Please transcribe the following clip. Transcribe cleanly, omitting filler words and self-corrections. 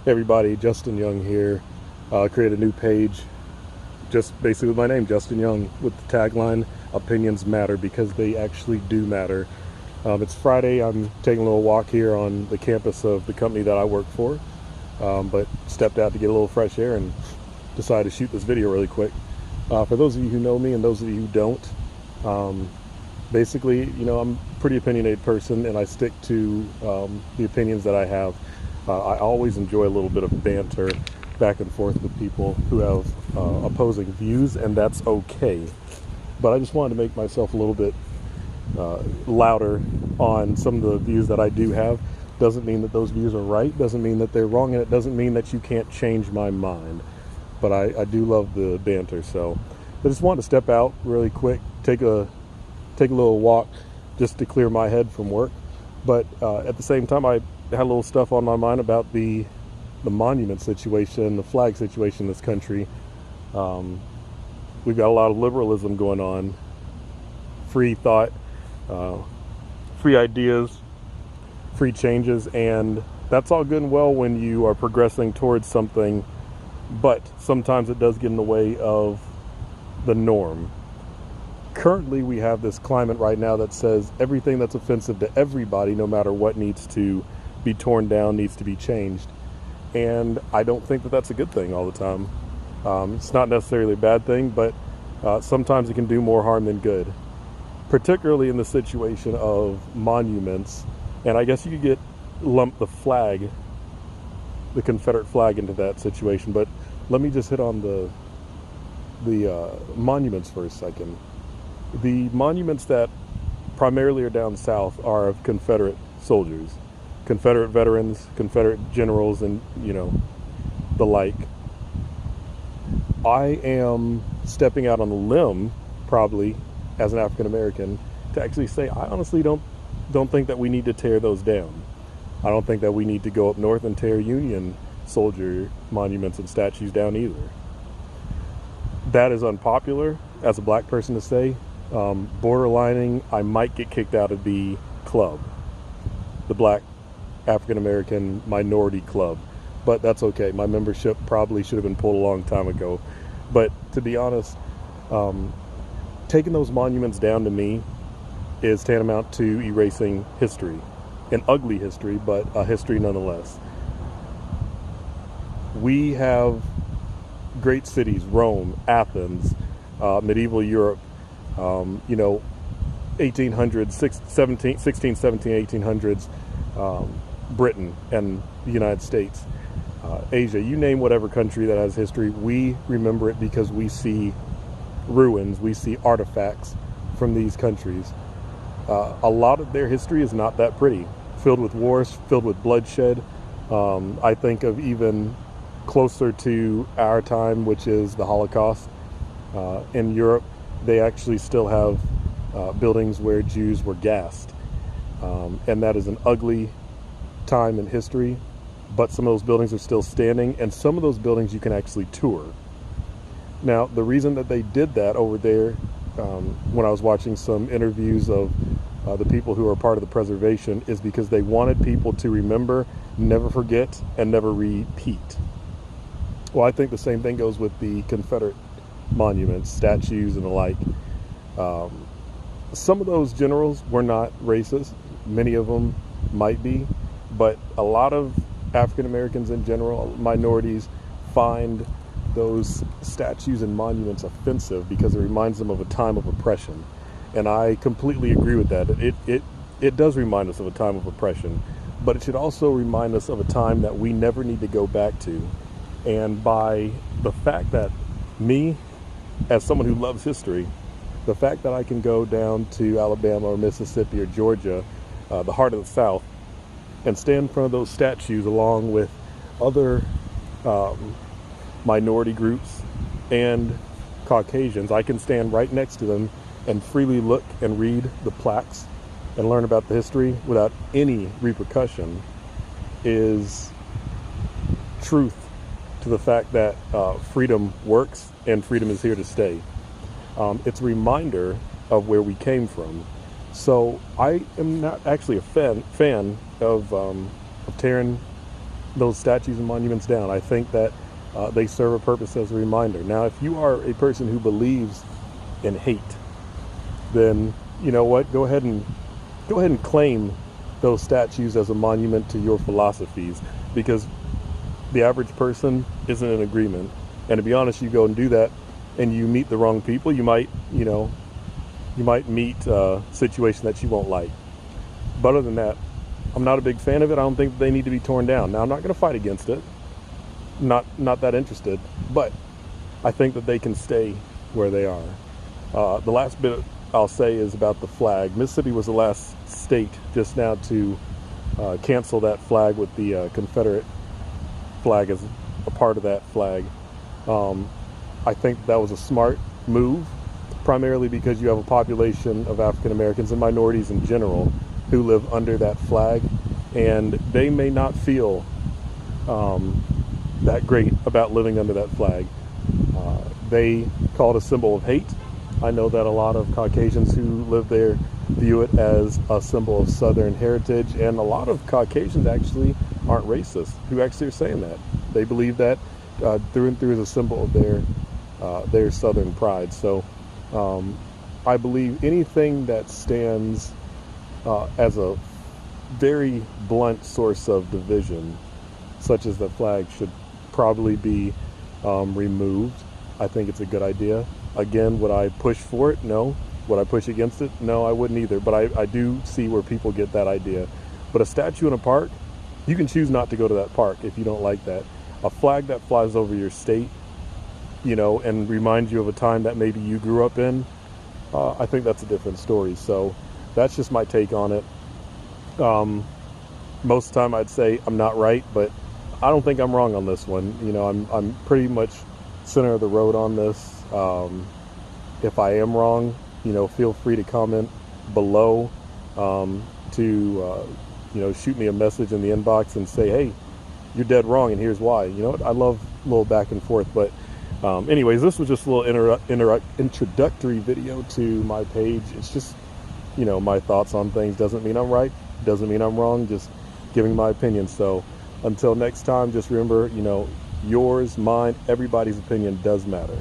Hey everybody, Justin Young here. Created a new page, just basically with my name, Justin Young, with the tagline, Opinions Matter because they actually do matter. It's Friday. I'm taking a little walk here on the campus of the company that I work for, but stepped out to get a little fresh air and decided to shoot this video really quick. For those of you who know me and those of you who don't, basically, I'm a pretty opinionated person and I stick to the opinions that I have. I always enjoy a little bit of banter back and forth with people who have opposing views, and that's okay. But I just wanted to make myself a little bit louder on some of the views that I do have. Doesn't mean that those views are right, doesn't mean that they're wrong, and it doesn't mean that you can't change my mind. But I do love the banter, so I just wanted to step out really quick, take a little walk just to clear my head from work. But at the same time, I had a little stuff on my mind about the monument situation, the flag situation in this country. We've got a lot of liberalism going on, free thought, free ideas, free changes, and that's all good and well when you are progressing towards something, but sometimes it does get in the way of the norm. Currently, we have this climate right now that says everything that's offensive to everybody, no matter what, needs to be torn down, needs to be changed. And I don't think that that's a good thing all the time. It's not necessarily a bad thing, but sometimes it can do more harm than good, particularly in the situation of monuments. And I guess you could lump the flag, the Confederate flag, into that situation. But let me just hit on the monuments for a second. The monuments that primarily are down south are of Confederate soldiers, Confederate veterans, Confederate generals, and the like. I am stepping out on a limb, probably as an African American, to actually say I honestly don't think that we need to tear those down. I don't think that we need to go up north and tear Union soldier monuments and statues down either. That is unpopular as a black person to say. Borderlining, I might get kicked out of the club, the Black African American Minority Club, but that's okay. My membership probably should have been pulled a long time ago. But to be honest, taking those monuments down to me is tantamount to erasing history, an ugly history, but a history nonetheless. We have great cities: Rome, Athens, medieval Europe, 1800s, 16, 17, 1800s, Britain and the United States, Asia, you name whatever country that has history, we remember it because we see ruins, we see artifacts from these countries. A lot of their history is not that pretty, filled with wars, filled with bloodshed. I think of even closer to our time, which is the Holocaust. In Europe, they actually still have buildings where Jews were gassed. And that is an ugly time in history, but some of those buildings are still standing, and some of those buildings you can actually tour. Now, the reason that they did that over there, when I was watching some interviews of the people who are part of the preservation, is because they wanted people to remember, never forget, and never repeat. Well, I think the same thing goes with the Confederate monuments, statues, and the like. Some of those generals were not racist. Many of them might be, but a lot of African Americans in general, minorities, find those statues and monuments offensive because it reminds them of a time of oppression. And I completely agree with that. It does remind us of a time of oppression, but it should also remind us of a time that we never need to go back to. And by the fact that me, as someone who loves history, the fact that I can go down to Alabama or Mississippi or Georgia, the heart of the South, and stand in front of those statues along with other minority groups and Caucasians, I can stand right next to them and freely look and read the plaques and learn about the history without any repercussion, is truth to the fact that freedom works and freedom is here to stay. It's a reminder of where we came from. So I am not actually a fan of tearing those statues and monuments down. I think that they serve a purpose as a reminder. Now, if you are a person who believes in hate, then you know what? Go ahead and claim those statues as a monument to your philosophies, because the average person isn't in agreement. And to be honest, you go and do that, and you meet the wrong people. You might, you might meet a situation that you won't like. But other than that, I'm not a big fan of it. I don't think they need to be torn down. Now, I'm not going to fight against it. Not that interested. But I think that they can stay where they are. The last bit I'll say is about the flag. Mississippi was the last state just now to cancel that flag with the Confederate flag as a part of that flag. I think that was a smart move, primarily because you have a population of African Americans and minorities in general who live under that flag, and they may not feel that great about living under that flag. They call it a symbol of hate. I know that a lot of Caucasians who live there view it as a symbol of Southern heritage, and a lot of Caucasians actually aren't racist who actually are saying that. They believe that through and through is a symbol of their Southern pride. So I believe anything that stands as a very blunt source of division, such as the flag, should probably be removed. I think it's a good idea. Again, would I push for it? No. Would I push against it? No, I wouldn't either. But I do see where people get that idea. But a statue in a park, you can choose not to go to that park if you don't like that. A flag that flies over your state, and reminds you of a time that maybe you grew up in, I think that's a different story. So that's just my take on it. Most of the time I'd say I'm not right, but I don't think I'm wrong on this one. I'm pretty much center of the road on this. If I am wrong, feel free to comment below, to shoot me a message in the inbox and say, hey, you're dead wrong and here's why. I love a little back and forth. But anyways, this was just a little introductory video to my page. It's just my thoughts on things. Doesn't mean I'm right, doesn't mean I'm wrong, just giving my opinion. So until next time, just remember, yours, mine, everybody's opinion does matter.